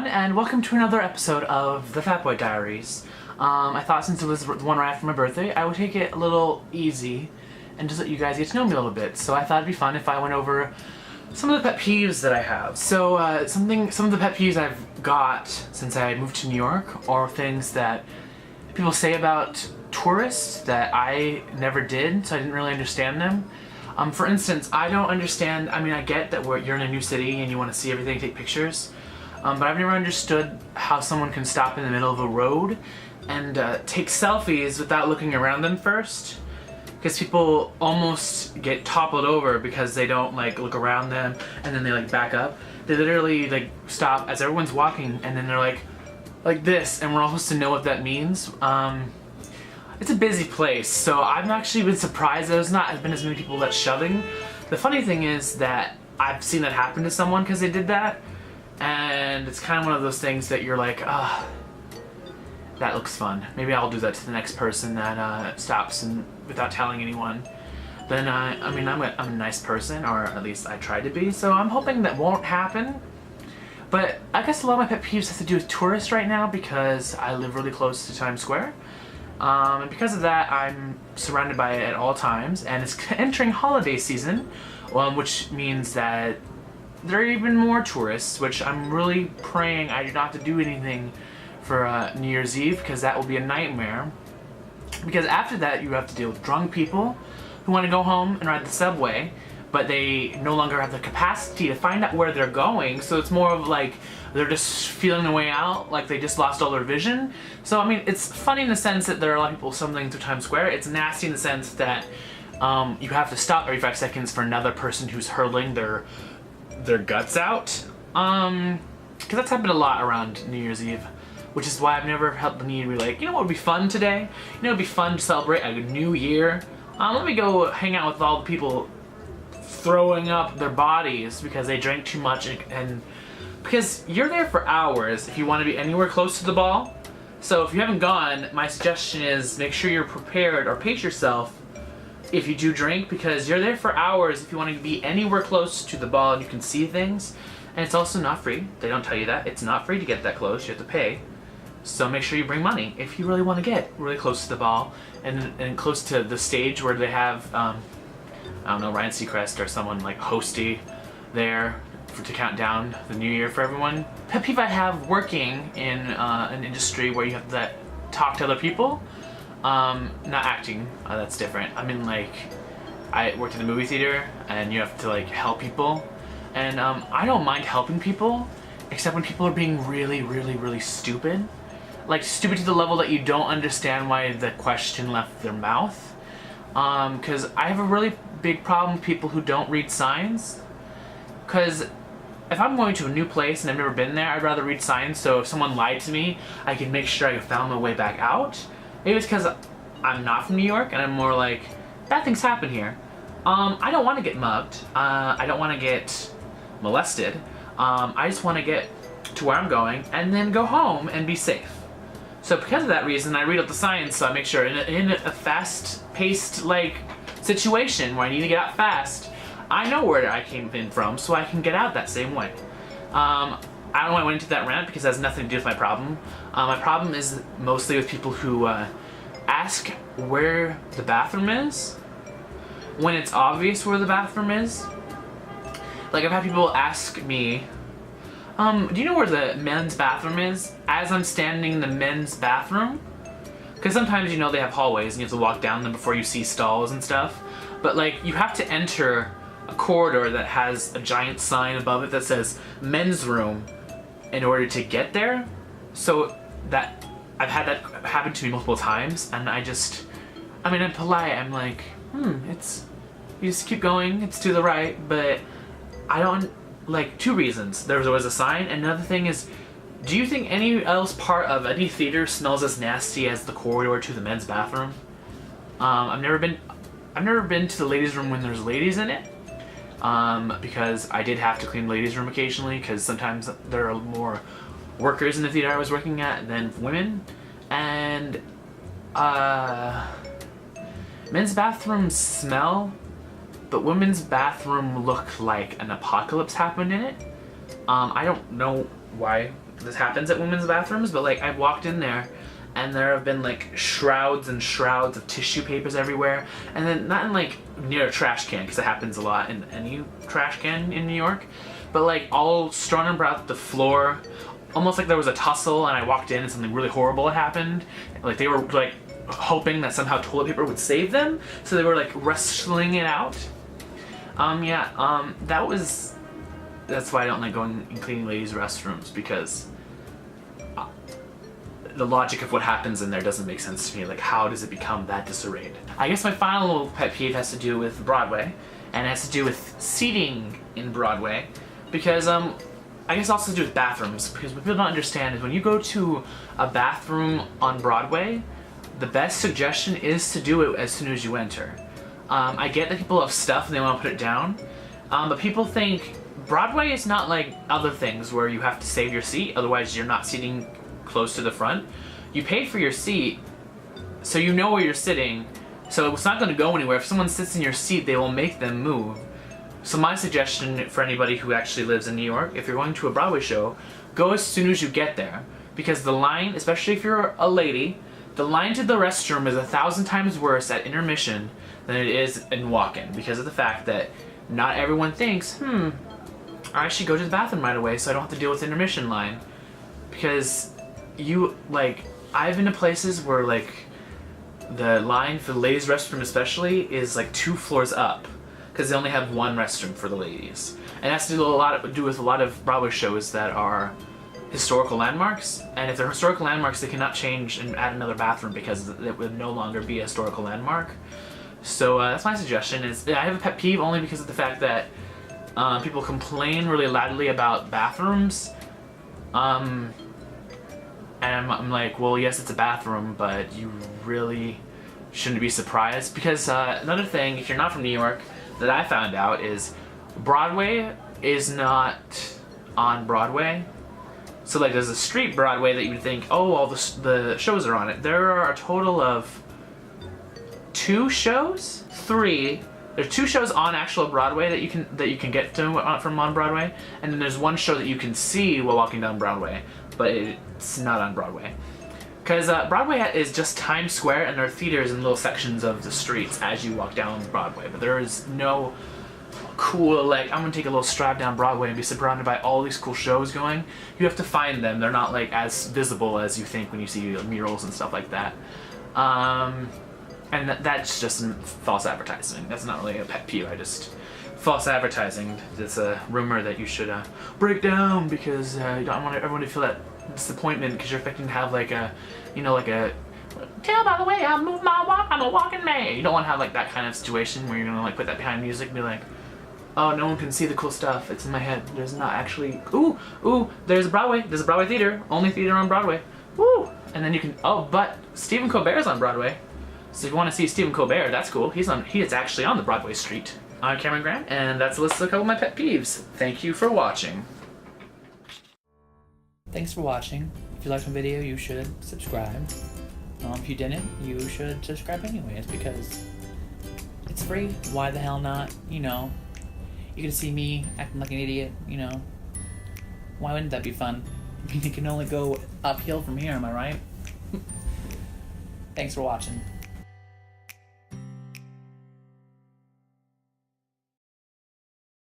and welcome to another episode of the Fat Boy Diaries. I thought since it was the one right after my birthday, I would take it a little easy and just let you guys get to know me a little bit. So I thought it'd be fun if I went over some of the pet peeves that I have. So some of the pet peeves I've got since I moved to New York are things that people say about tourists that I never did, so I didn't really understand them. For instance, I don't understand, I get that you're in a new city and you want to see everything, take pictures, but I've never understood how someone can stop in the middle of a road and take selfies without looking around them first. Because people almost get toppled over because they don't look around them and then they back up. They literally stop as everyone's walking and then they're like this, and we're all supposed to know what that means. It's a busy place, so I've actually been surprised there's not been as many people that's shoving. The funny thing is that I've seen that happen to someone because they did that, and it's kind of one of those things that you're like, that looks fun. Maybe I'll do that to the next person that stops and without telling anyone. Then I'm a nice person, or at least I try to be, so I'm hoping that won't happen. But I guess a lot of my pet peeves has to do with tourists right now because I live really close to Times Square. And because of that, I'm surrounded by it at all times, and it's entering holiday season, which means that there are even more tourists, which I'm really praying I do not have to do anything for New Year's Eve, because that will be a nightmare. Because after that, you have to deal with drunk people who want to go home and ride the subway, but they no longer have the capacity to find out where they're going, so it's more of they're just feeling their way out, like they just lost all their vision. So it's funny in the sense that there are a lot of people stumbling through Times Square. It's nasty in the sense that you have to stop every 5 seconds for another person who's hurling their guts out. Because that's happened a lot around New Year's Eve, which is why I've never felt the need to be like, you know what would be fun today? You know, it'd be fun to celebrate a new year. Let me go hang out with all the people throwing up their bodies because they drank too much, and because you're there for hours if you want to be anywhere close to the ball. So if you haven't gone, my suggestion is make sure you're prepared or pace yourself if you do drink, because you're there for hours if you want to be anywhere close to the ball and you can see things. And it's also not free. They don't tell you that. It's not free to get that close. You have to pay. So make sure you bring money if you really want to get really close to the ball and close to the stage where they have I don't know, Ryan Seacrest or someone hosty there to count down the new year for everyone. Pet peeve I have working in an industry where you have to talk to other people, not acting, that's different. I worked in the movie theater and you have to help people, and I don't mind helping people except when people are being really, really, really stupid. Stupid to the level that you don't understand why the question left their mouth. Because I have a really big problem with people who don't read signs. Because if I'm going to a new place and I've never been there, I'd rather read signs, so if someone lied to me, I can make sure I found my way back out. Maybe it's because I'm not from New York and I'm more like, bad things happen here. I don't want to get mugged. I don't want to get molested. I just want to get to where I'm going and then go home and be safe. So because of that reason, I read out the signs, so I make sure in a fast-paced situation where I need to get out fast, I know where I came in from, so I can get out that same way. I don't know why I went into that rant because it has nothing to do with my problem. My problem is mostly with people who ask where the bathroom is when it's obvious where the bathroom is. I've had people ask me, do you know where the men's bathroom is? As I'm standing in the men's bathroom. Because sometimes, they have hallways and you have to walk down them before you see stalls and stuff. But you have to enter a corridor that has a giant sign above it that says men's room in order to get there. So that, I've had that happen to me multiple times, and I'm polite. I'm like, you just keep going, it's to the right, but I don't, two reasons. There was always a sign, and another thing is, do you think any else part of any theater smells as nasty as the corridor to the men's bathroom? I've never been to the ladies' room when there's ladies in it, because I did have to clean the ladies' room occasionally, because sometimes there are more workers in the theater I was working at than women, and men's bathrooms smell, but women's bathroom look like an apocalypse happened in it. I don't know why this happens at women's bathrooms, but like I've walked in there and there have been like shrouds and shrouds of tissue papers everywhere, and then not in like near a trash can, because it happens a lot in any trash can in New York, but like all strewn about the floor, almost like there was a tussle and I walked in and something really horrible had happened. Like they were like hoping that somehow toilet paper would save them, so they were like wrestling it out. That's why I don't like going and cleaning ladies' restrooms, because the logic of what happens in there doesn't make sense to me. Like, how does it become that disarrayed? I guess my final little pet peeve has to do with Broadway, and it has to do with seating in Broadway, because I guess it also has to do with bathrooms, because what people don't understand is when you go to a bathroom on Broadway, the best suggestion is to do it as soon as you enter. I get that people have stuff and they want to put it down, but people think Broadway is not like other things where you have to save your seat, otherwise you're not sitting close to the front. You pay for your seat, so you know where you're sitting, so it's not going to go anywhere. If someone sits in your seat, they will make them move. So my suggestion for anybody who actually lives in New York, if you're going to a Broadway show, go as soon as you get there, because the line, especially if you're a lady, the line to the restroom is 1,000 times worse at intermission than it is in walk-in, because of the fact that not everyone thinks, I should go to the bathroom right away so I don't have to deal with the intermission line. Because I've been to places where like the line for the ladies' restroom especially is like 2 floors up, because they only have one restroom for the ladies. And it has to do with a lot of Broadway shows that are historical landmarks, and if they're historical landmarks, they cannot change and add another bathroom because it would no longer be a historical landmark. So that's my suggestion. I have a pet peeve only because of the fact that people complain really loudly about bathrooms, and I'm like, well, yes, it's a bathroom, but you really shouldn't be surprised, because another thing, if you're not from New York, that I found out is Broadway is not on Broadway. So like there's a street Broadway that you would think, oh, all the shows are on it. There are a total of 2 shows? 3. There's 2 shows on actual Broadway that you can get to from on Broadway, and then there's 1 show that you can see while walking down Broadway, but it's not on Broadway. Because Broadway is just Times Square, and there are theaters in little sections of the streets as you walk down Broadway, but there is no cool, like, I'm gonna take a little stride down Broadway and be surrounded by all these cool shows going. You have to find them. They're not like as visible as you think when you see murals and stuff like that. And that's just false advertising. That's not really a pet peeve. False advertising. It's a rumor that you should break down, because you don't want everyone to feel that disappointment because you're expecting to have like a, tell by the way, I move my walk, I'm a walking man. You don't want to have like that kind of situation where you're gonna like put that behind music and be like, oh, no one can see the cool stuff. It's in my head. There's not actually. Ooh, there's a Broadway theater. Only theater on Broadway. Woo! And then you can. Oh, but Stephen Colbert's on Broadway. So if you want to see Stephen Colbert, that's cool. He is actually on the Broadway street. I'm Cameron Gran, and that's a list of a couple of my pet peeves. Thank you for watching. Thanks for watching. If you liked my video, you should subscribe. If you didn't, you should subscribe anyways, because it's free. Why the hell not? You can see me acting like an idiot, Why wouldn't that be fun? It can only go uphill from here, am I right? Thanks for watching.